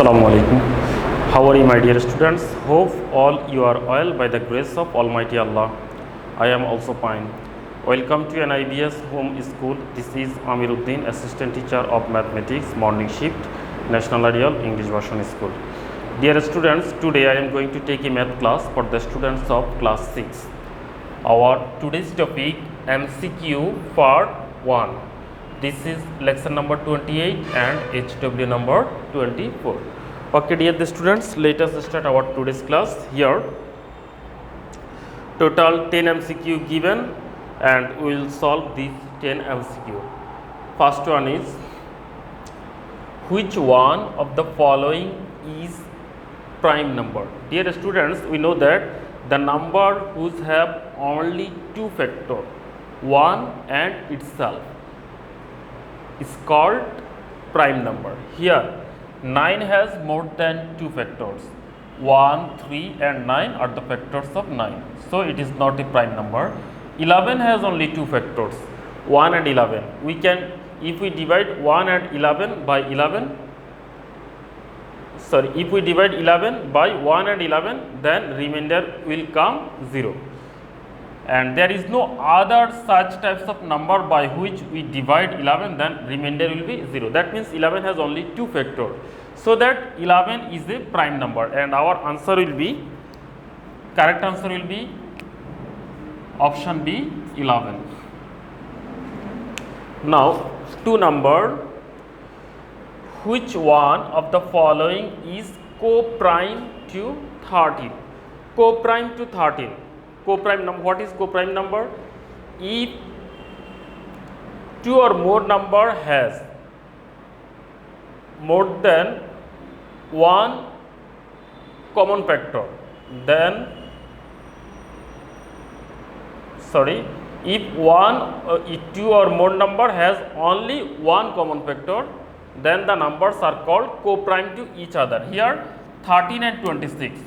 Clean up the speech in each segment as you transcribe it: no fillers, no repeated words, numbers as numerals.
Assalamu alaikum. How are you, my dear students? Hope all you are well by the grace of Almighty Allah. I am also fine. Welcome to NIBS Home School. This is Amiruddin, Assistant Teacher of Mathematics, Morning Shift, National Ideal English Version School. Dear students, today I am going to take a math class for the students of class 6. Our today's topic MCQ part 1. This is lesson number 28 and HW number 24. Okay, dear students, let us start our today's class. Here total 10 MCQ given and we will solve these 10 MCQ. First one is, which one of the following is prime number? Dear students, we know that the number whose have only two factor, 1 and itself, is called prime number. Here 9 has more than two factors. 1, 3 and 9 are the factors of 9. So it is not a prime number. 11 has only two factors, 1 and 11. We can, if we divide 1 and 11 by 11, if we divide 11 by 1 and 11, then remainder will come 0. And there is no other such types of number by which we divide 11, then remainder will be 0. That means 11 has only two factors. So that 11 is a prime number, and our answer will be, correct answer will be option B, 11. Now, 2 number, which one of the following is co-prime to 13? Co-prime to 13. Co-prime number. What is co-prime number? If two or more number has more than one common factor, then if two or more number has only one common factor, then the numbers are called co-prime to each other. Here 13 and 26.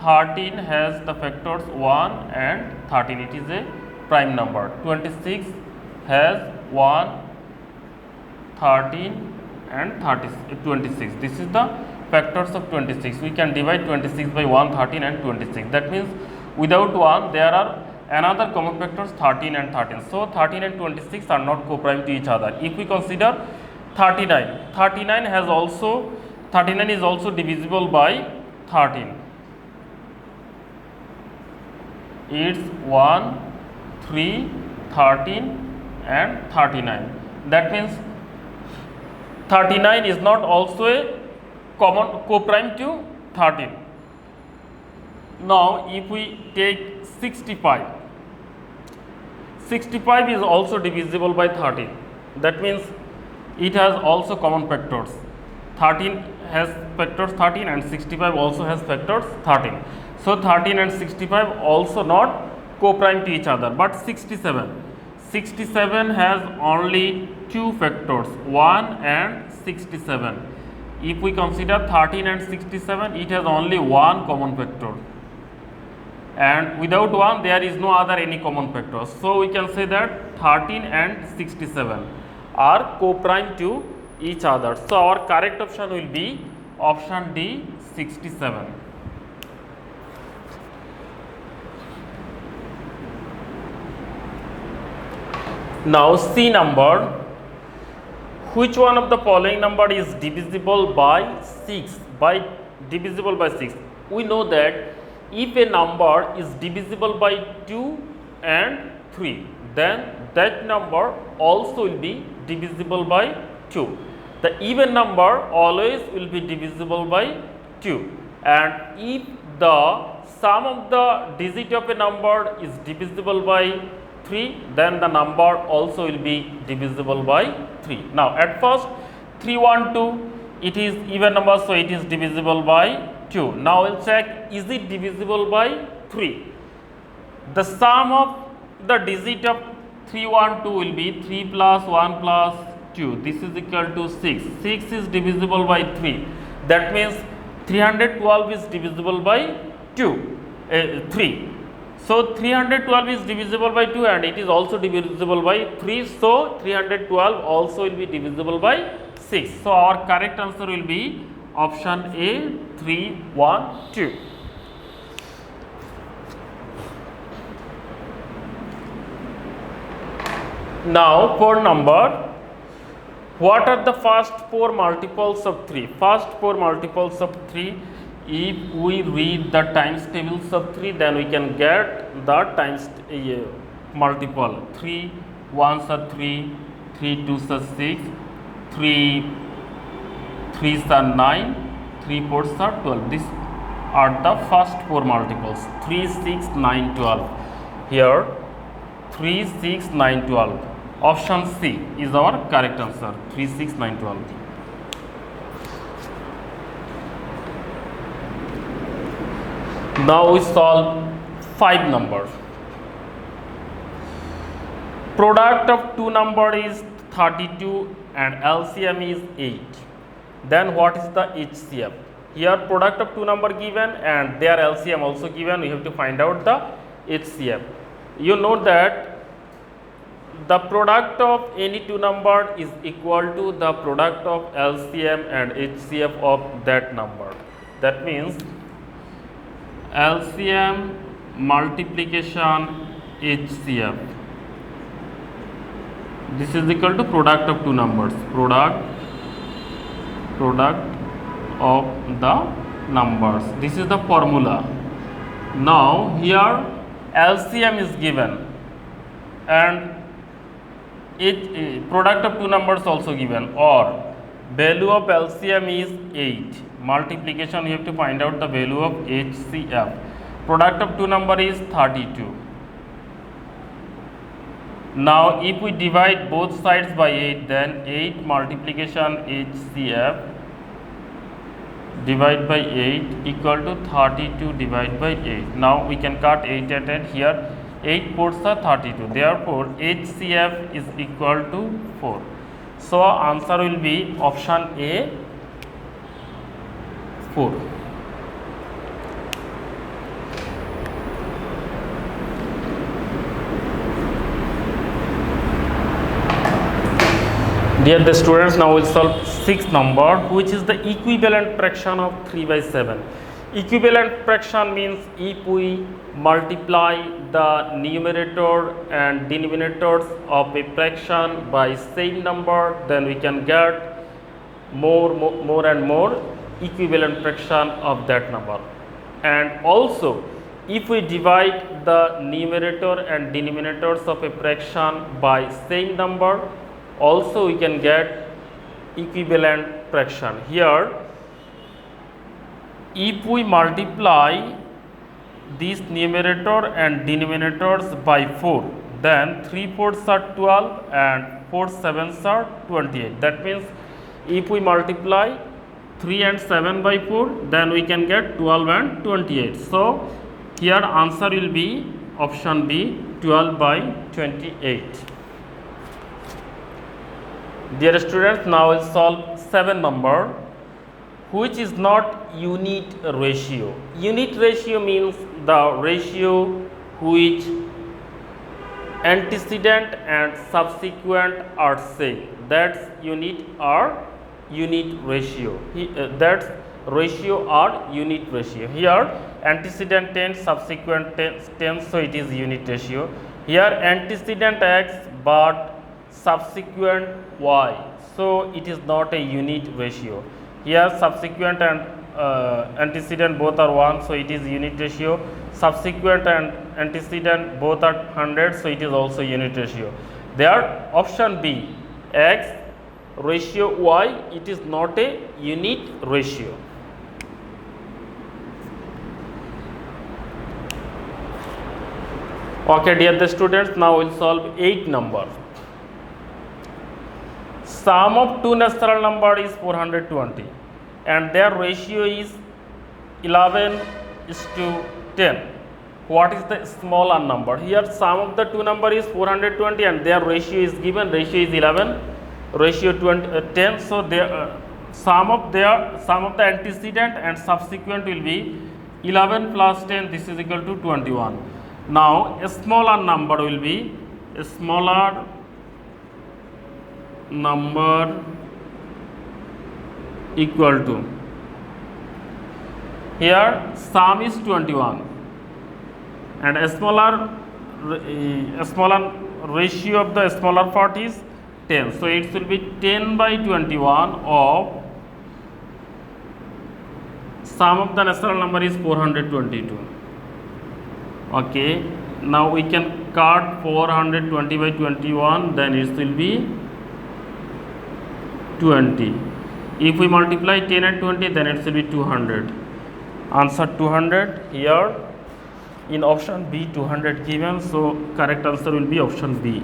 13 has the factors 1 and 13, it is a prime number. 26 has 1, 13 and 26. This is the factors of 26. We can divide 26 by 1, 13 and 26. That means without 1 there are another common factors 13 and 13. So 13 and 26 are not co-prime to each other. If we consider 39, 39 is also divisible by 13. It's 1, 3, 13 and 39. That means 39 is not also a common co-prime to 13. Now, if we take 65, 65 is also divisible by 13. That means it has also common factors. 13 has factors 13 and 65 also has factors 13. So 13 and 65 also not co-prime to each other. But 67, 67 has only two factors, 1 and 67. If we consider 13 and 67, it has only one common factor, and without 1 there is no other any common factor. So we can say that 13 and 67 are co-prime to each other. So our correct option will be option D, 67. Now C number, which one of the following number is divisible by 6? Divisible by 6. We know that if a number is divisible by 2 and 3, then that number also will be divisible by 2. The even number always will be divisible by 2, and if the sum of the digit of a number is divisible by 3, then the number also will be divisible by 3. Now at first 3, 1, 2, it is even number, so it is divisible by 2. Now we'll check, is it divisible by 3? The sum of the digit of 3, 1, 2 will be 3 plus 1 plus 2. This is equal to 6. 6 is divisible by 3. That means 312 is divisible by 3. So 312 is divisible by 2 and it is also divisible by 3. So 312 also will be divisible by 6. So our correct answer will be Option A 3, 1, 2. Now for number, what are the first four multiples of 3? First four multiples of 3, if we read the times tables of 3, then we can get the times multiple. 3 1s are 3, 3 2s are 6, 3 3s are 9, 3 4s are 12. These are the first four multiples. 3 6 9 12. Here 3 6 9 12. Option C is our correct answer. 3 6 9 12. Now we solve 5 numbers. Product of two number is 32 and LCM is 8. Then what is the HCF? Here product of two number given and their LCM also given. We have to find out the HCF. You know that the product of any two number is equal to the product of LCM and HCF of that number. That means LCM multiplication HCF. This is equal to product of two numbers. Product of the numbers. This is the formula. Now here LCM is given and product of two numbers also given, or value of LCM is 8. Multiplication you have to find out the value of HCF. Product of two number is 32. Now if we divide both sides by 8, then 8 multiplication HCF divide by 8 equal to 32 divided by 8. Now we can cut 8 at 8 here. 8 4s are 32. Therefore HCF is equal to 4. So answer will be option A 4. Dear the students, now we will solve 6th number, which is the equivalent fraction of 3 by 7. Equivalent fraction means if we multiply the numerator and denominators of a fraction by same number, then we can get more and more equivalent fraction of that number. And also if we divide the numerator and denominators of a fraction by same number, also we can get equivalent fraction. Here if we multiply these numerator and denominators by 4, then 3 4s are 12 and 4 7s are 28. That means if we multiply 3 and 7 by 4, then we can get 12 and 28. So here answer will be option B 12 by 28. Dear students, now we'll solve 7 number, which is not unit ratio. Unit ratio means the ratio which antecedent and subsequent are same. That's unit or unit ratio. That's ratio or unit ratio. Here antecedent 10, subsequent 10, so it is unit ratio. Here antecedent x but subsequent y, so it is not a unit ratio. Here subsequent and antecedent both are 1, so it is unit ratio. Subsequent and antecedent both are 100, so it is also unit ratio. There option B x ratio y, it is not a unit ratio. Okay, dear the students, now we will solve 8 number. Sum of two natural number is 420 and their ratio is 11:10. What is the smaller number? Here sum of the two number is 420 and their ratio is given, ratio is 11, ratio 10. So their sum of the antecedent and subsequent will be 11 plus 10, this is equal to 21. Now a smaller number will be a smaller number equal to Here sum is 21 and a smaller ratio of the smaller part is 10. So it will be 10 by 21 of sum of the natural number is 422. Okay, now we can cut 420 by 21, then it will be 20. If we multiply 10 and 20, then it will be 200. Answer 200. Here in option B 200 given, so correct answer will be option B.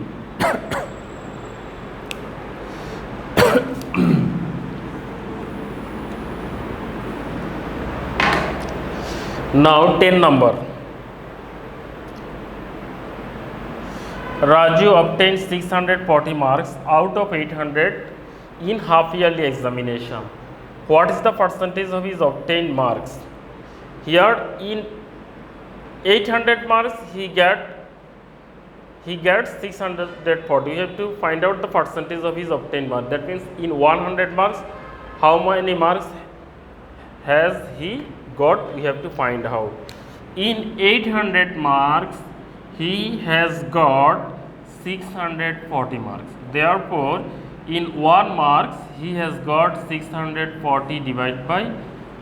Now 10 number. Raju obtained 640 marks out of 800 in half yearly examination. What is the percentage of his obtained marks? Here in 800 marks he gets 640. We have to find out the percentage of his obtained marks. That means in 100 marks how many marks has he got, we have to find out. In 800 marks he has got 640 marks. Therefore in 1 marks he has got 640 divided by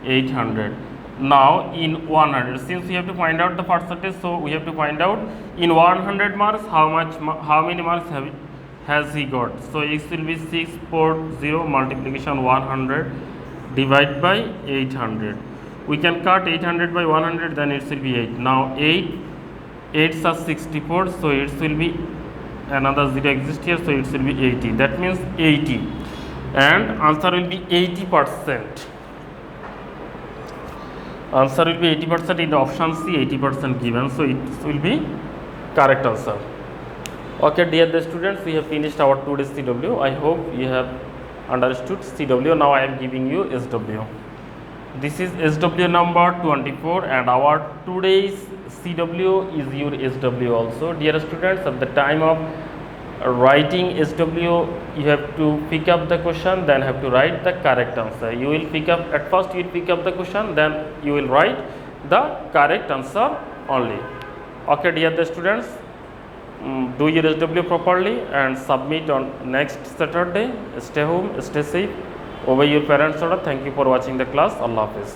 800. Now in 100, since we have to find out the percentage, so we have to find out in 100 marks how many marks has he got. So it will be 640 multiplication 100 divided by 800. We can cut 800 by 100, then it will be 8. Now 8s are 64, so it will be another 0 exists here, so it will be 80. That means 80, and answer will be 80%. Answer will be 80% in option C, 80% given, so it will be correct answer. Okay, dear students, we have finished our today's CW. I hope you have understood CW. Now I am giving you SW. This is SW number 24, and our today's CW is your SW also. Dear students, at the time of writing SW, you have to pick up the question, then have to write the correct answer. You will pick up, at first you will pick up the question, then you will write the correct answer only. Okay, dear students, do your SW properly and submit on next Saturday. Stay home, stay safe, obey your parents' order. Thank you for watching the class. Allah Hafiz.